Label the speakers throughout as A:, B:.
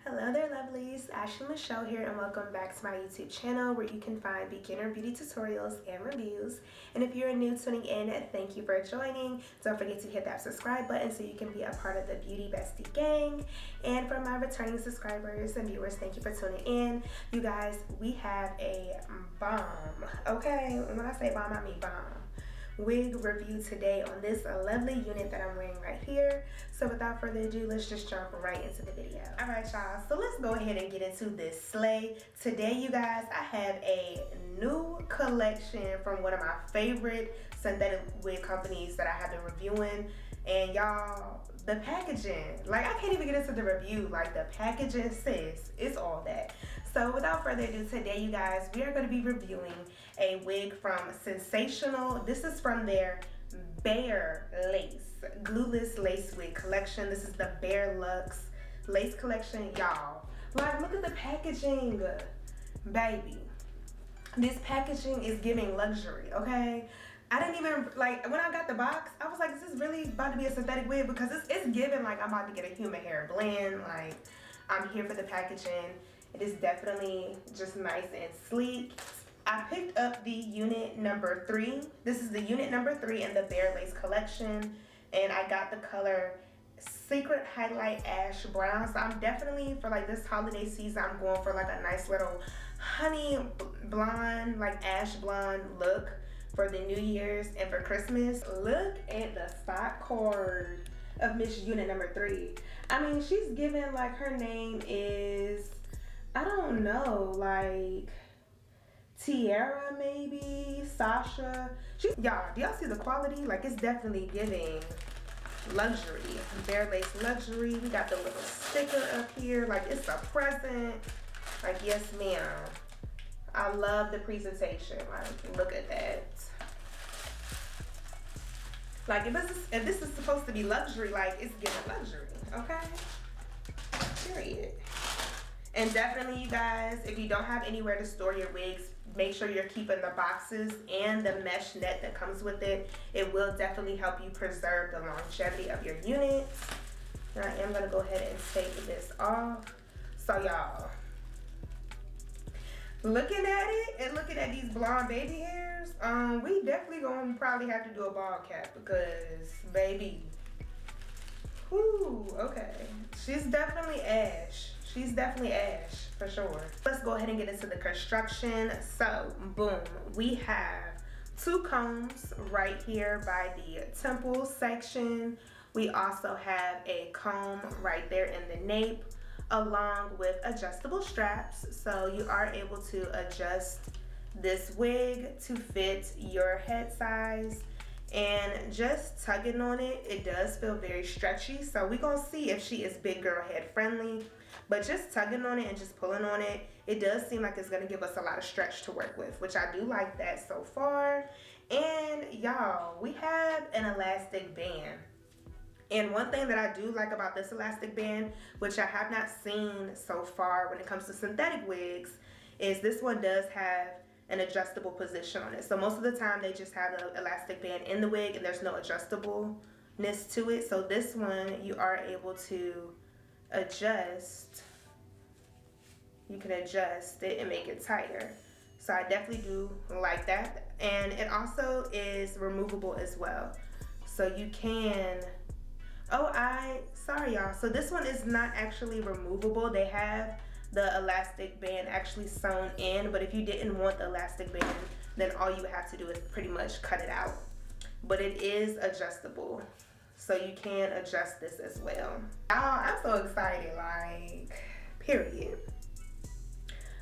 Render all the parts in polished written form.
A: Hello there lovelies, Ashley Michelle here and welcome back to my YouTube channel where you can find beginner beauty tutorials and reviews. And if you're new tuning in, thank you for joining. Don't forget to hit that subscribe button so you can be a part of the Beauty Bestie gang. And for my returning subscribers and viewers, thank you for tuning in. You guys, we have a bomb, okay? When I say bomb, I mean bomb wig review today on this lovely unit that I'm wearing right here. So without further ado, let's just jump right into the video. All right, y'all, so let's go ahead and get into this slay. Today, you guys, I have a new collection from one of my favorite synthetic wig companies that I have been reviewing. And y'all, the packaging, like I can't even get into the review, like the packaging, sis, it's all that. So without further ado, today you guys, we are going to be reviewing a wig from Sensationnel. This is from their Bare Lace, glueless lace wig collection. This is the Bare Luxe lace collection, y'all. Like, look at the packaging, baby. This packaging is giving luxury, okay? I didn't even, like, when I got the box, I was like, is this really about to be a synthetic wig? Because it's giving like I'm about to get a human hair blend. Like, I'm here for the packaging. It is definitely just nice and sleek. I picked up the unit number 3. This is the unit number 3 in the Bare Lace collection. And I got the color Secret Highlight Ash Brown. So I'm definitely, for like this holiday season, I'm going for like a nice little honey blonde, like ash blonde look for the New Year's and for Christmas. Look at the stock card of Miss Unit number 3. I mean, she's given, like, her name is, I don't know, like Tiara maybe, Sasha. Y'all, do y'all see the quality? Like, it's definitely giving luxury. Bare Lace luxury. We got the little sticker up here, like it's a present. Like, yes ma'am. I love the presentation. Like, look at that. Like, if this is supposed to be luxury, like, it's giving luxury, okay? Period. And definitely, you guys, if you don't have anywhere to store your wigs, make sure you're keeping the boxes and the mesh net that comes with it. It will definitely help you preserve the longevity of your units. And I am going to go ahead and take this off. So, y'all, looking at it and looking at these blonde baby hairs, we definitely gonna probably have to do a ball cap because, baby, whoo, okay. She's definitely ash. She's definitely ash for sure. Let's go ahead and get into the construction. So, boom, we have 2 combs right here by the temple section. We also have a comb right there in the nape, along with adjustable straps, so you are able to adjust this wig to fit your head size. And just tugging on it, it does feel very stretchy, so we're gonna see if she is big girl head friendly. But just tugging on it and just pulling on it, it does seem like it's gonna give us a lot of stretch to work with, which I do like that so far. And y'all, we have an elastic band. And one thing that I do like about this elastic band, which I have not seen so far when it comes to synthetic wigs, is this one does have an adjustable position on it. So most of the time they just have the elastic band in the wig and there's no adjustableness to it. So this one you are able to adjust. You can adjust it and make it tighter. So I definitely do like that. And it also is removable as well. So you can, sorry y'all, so this one is not actually removable. They have the elastic band actually sewn in, but if you didn't want the elastic band, then all you would have to do is pretty much cut it out. But it is adjustable, so you can adjust this as well. I'm so excited, like, period.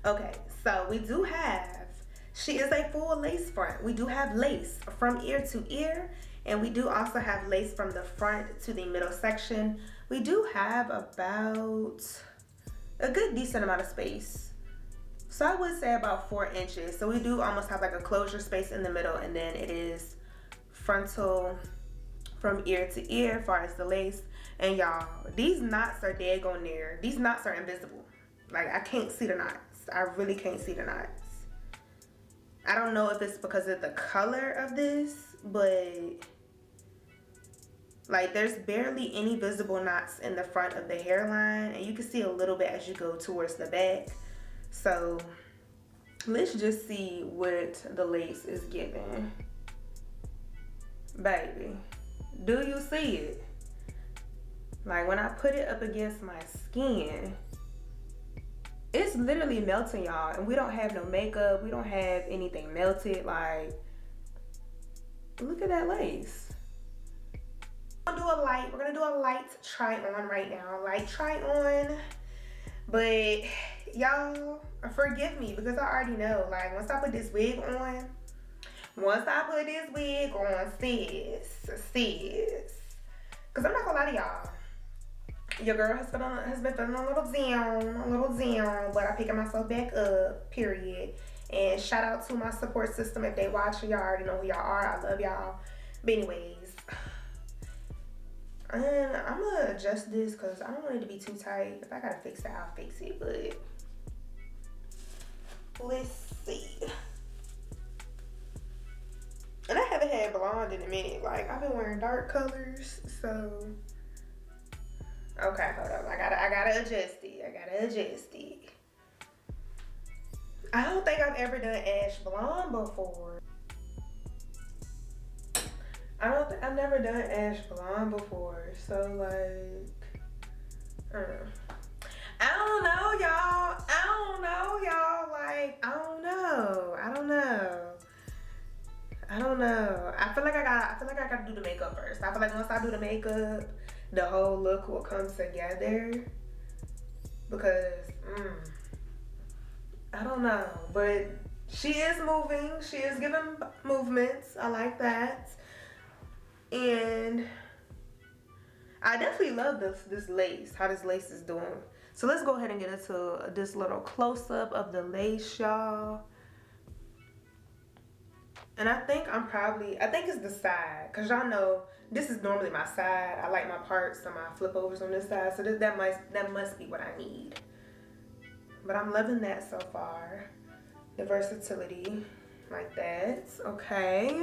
A: Okay, so we do have, she is a full lace front. We do have lace from ear to ear, and we do also have lace from the front to the middle section. We do have about a good decent amount of space. So I would say about 4 inches. So we do almost have like a closure space in the middle, and then it is frontal from ear to ear as far as the lace. And y'all, these knots are daggone near. These knots are invisible. Like, I can't see the knots. I really can't see the knots. I don't know if it's because of the color of this, but Like there's barely any visible knots in the front of the hairline, and you can see a little bit as you go towards the back. So let's just see what the lace is giving. Baby, do you see it? Like when I put it up against my skin, it's literally melting, y'all. And we don't have no makeup. We don't have anything melted. Like, look at that lace. We're gonna do a light try on right now. Light try on. But y'all, forgive me because I already know. Like once I put this wig on, sis. Cause I'm not gonna lie to y'all. Your girl has been feeling a little down, but I'm picking myself back up, period. And shout out to my support system if they watch. Y'all already know who y'all are. I love y'all. But anyways, and I'm gonna adjust this because I don't want it to be too tight. If I gotta fix it, I'll fix it. But let's see. And I haven't had blonde in a minute. Like I've been wearing dark colors, so. Okay, hold up. I gotta adjust it. I don't think I've ever done ash blonde before. I've never done ash blonde before. So like, I don't know, y'all. Like, I don't know. I feel like I gotta do the makeup first. I feel like once I do the makeup, the whole look will come together. Because, I don't know. But she is moving. She is giving movements. I like that. And I definitely love this lace, how this lace is doing. So let's go ahead and get into this little close-up of the lace, y'all. And I think it's the side, because y'all know this is normally my side. I like my parts and my flip overs on this side, so that must be what I need. But I'm loving that so far. The versatility, like that. Okay.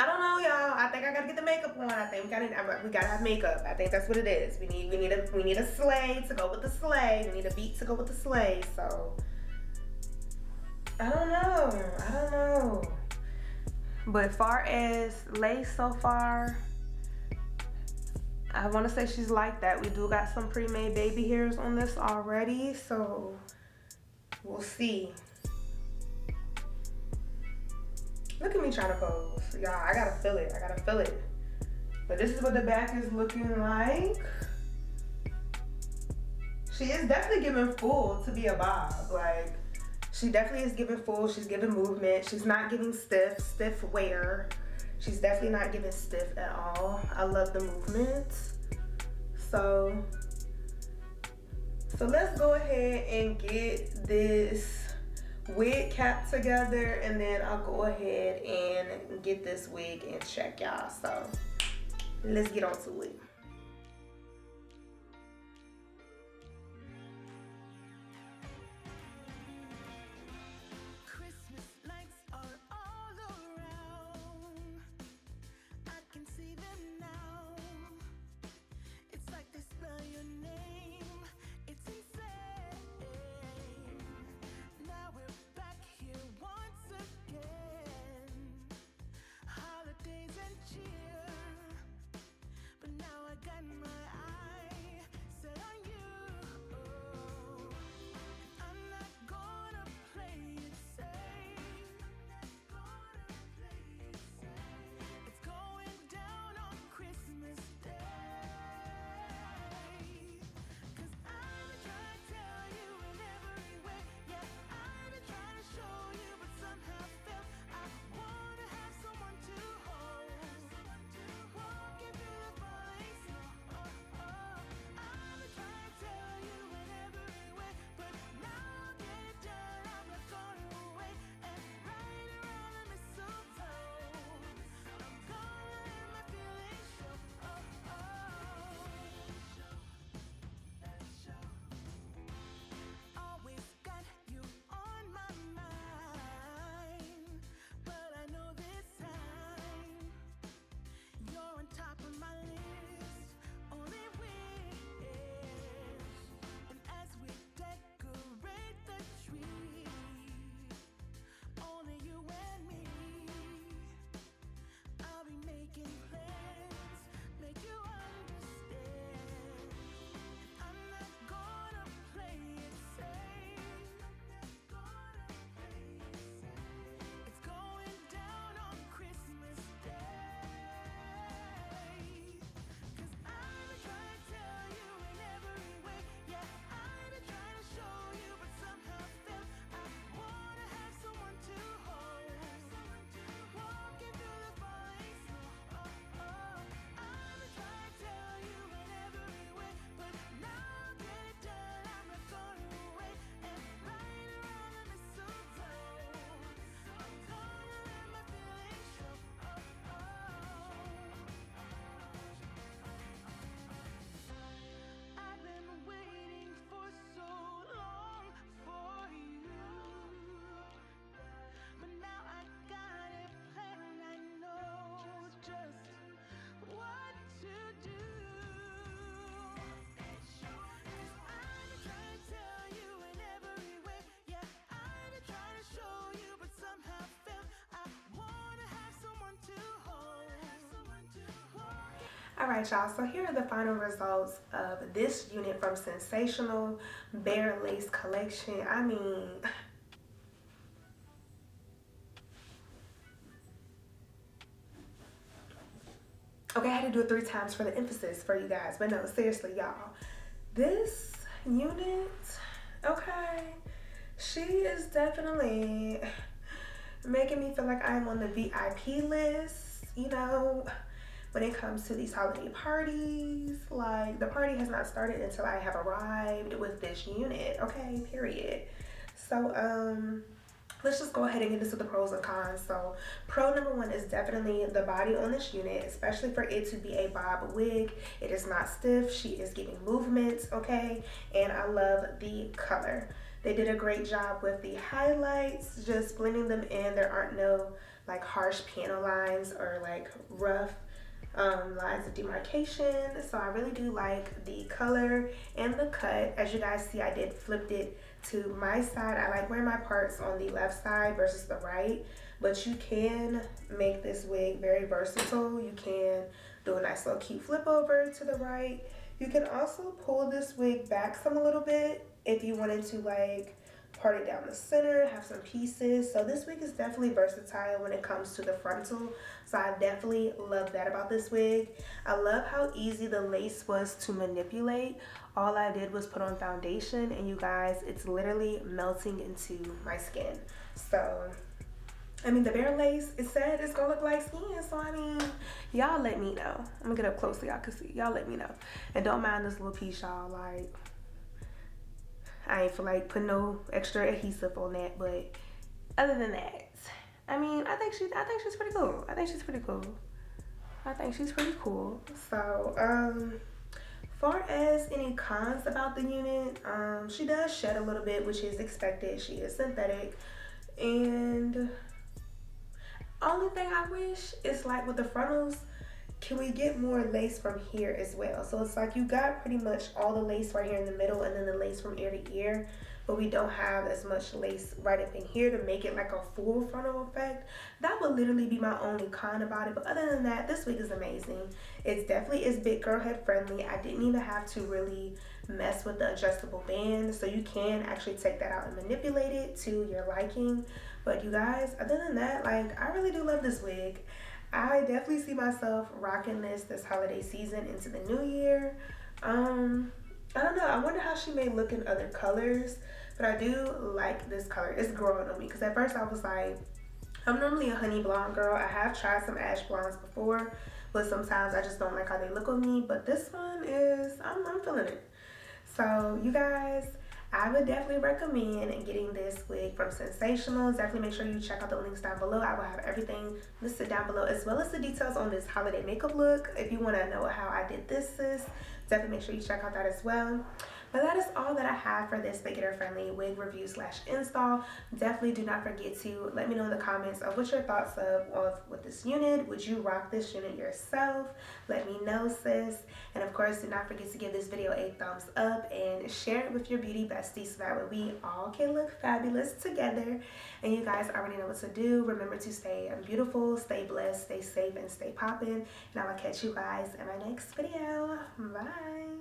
A: I don't know, y'all. I think I gotta get the makeup on. I think we gotta have makeup. I think that's what it is. We need a sleigh to go with the sleigh. We need a beat to go with the sleigh. So. I don't know. But far as lace so far, I want to say she's like that. We do got some pre-made baby hairs on this already, so we'll see. Look at me trying to pose. Y'all, I gotta feel it. But this is what the back is looking like. She is definitely giving full to be a bob. Like, she definitely is giving full. She's giving movement. She's not giving stiff wear. She's definitely not giving stiff at all. I love the movement. So let's go ahead and get this wig cap together, and then I'll go ahead and get this wig in check, y'all. So let's get on to it.
B: But now
A: Alright y'all, so here are the final results of this unit from Sensational Bare Lace Collection. I mean, okay, I had to do it 3 times for the emphasis for you guys, but no, seriously y'all, this unit, okay, she is definitely making me feel like I'm on the VIP list, you know, when it comes to these holiday parties. Like, the party has not started until I have arrived with this unit, okay, period. So, let's just go ahead and get into the pros and cons. So, pro number 1 is definitely the body on this unit, especially for it to be a bob wig. It is not stiff. She is giving movement, okay? And I love the color. They did a great job with the highlights, just blending them in. There aren't no like harsh panel lines or like rough lines of demarcation. So I really do like the color and the cut. As you guys see, I did flipped it to my side. I like wearing my parts on the left side versus the right, but you can make this wig very versatile. You can do a nice little cute flip over to the right. You can also pull this wig back some a little bit if you wanted to like part it down the center, have some pieces. So this wig is definitely versatile when it comes to the frontal. So I definitely love that about this wig. I love how easy the lace was to manipulate. All I did was put on foundation, and you guys, it's literally melting into my skin. So, I mean, the bare lace, it said it's gonna look like skin. So, I mean, y'all let me know. I'm gonna get up close so y'all can see. Y'all let me know. And don't mind this little piece, y'all. Like, I ain't feel like putting no extra adhesive on that, but other than that, I mean, I think she's pretty cool. I think she's pretty cool. So, far as any cons about the unit, she does shed a little bit, which is expected. She is synthetic, and only thing I wish is like with the frontals, can we get more lace from here as well? So it's like you got pretty much all the lace right here in the middle and then the lace from ear to ear, but we don't have as much lace right up in here to make it like a full frontal effect. That would literally be my only con about it. But other than that, this wig is amazing. It definitely is big girl head friendly. I didn't even have to really mess with the adjustable band, so you can actually take that out and manipulate it to your liking. But you guys, other than that, like, I really do love this wig. I definitely see myself rocking this holiday season into the new year. I don't know. I wonder how she may look in other colors, but I do like this color. It's growing on me because at first I was like, I'm normally a honey blonde girl. I have tried some ash blondes before, but sometimes I just don't like how they look on me. But this one is, I'm feeling it. So you guys, I would definitely recommend getting this wig from Sensational. Definitely make sure you check out the links down below. I will have everything listed down below, as well as the details on this holiday makeup look. If you want to know how I did this, sis, definitely make sure you check out that as well. But that is all that I have for this beginner friendly wig review / install. Definitely do not forget to let me know in the comments of what your thoughts of with this unit. Would you rock this unit yourself? Let me know, sis. And of course, do not forget to give this video a thumbs up and share it with your beauty besties so that way we all can look fabulous together. And you guys already know what to do. Remember to stay beautiful, stay blessed, stay safe, and stay poppin'. And I will catch you guys in my next video. Bye.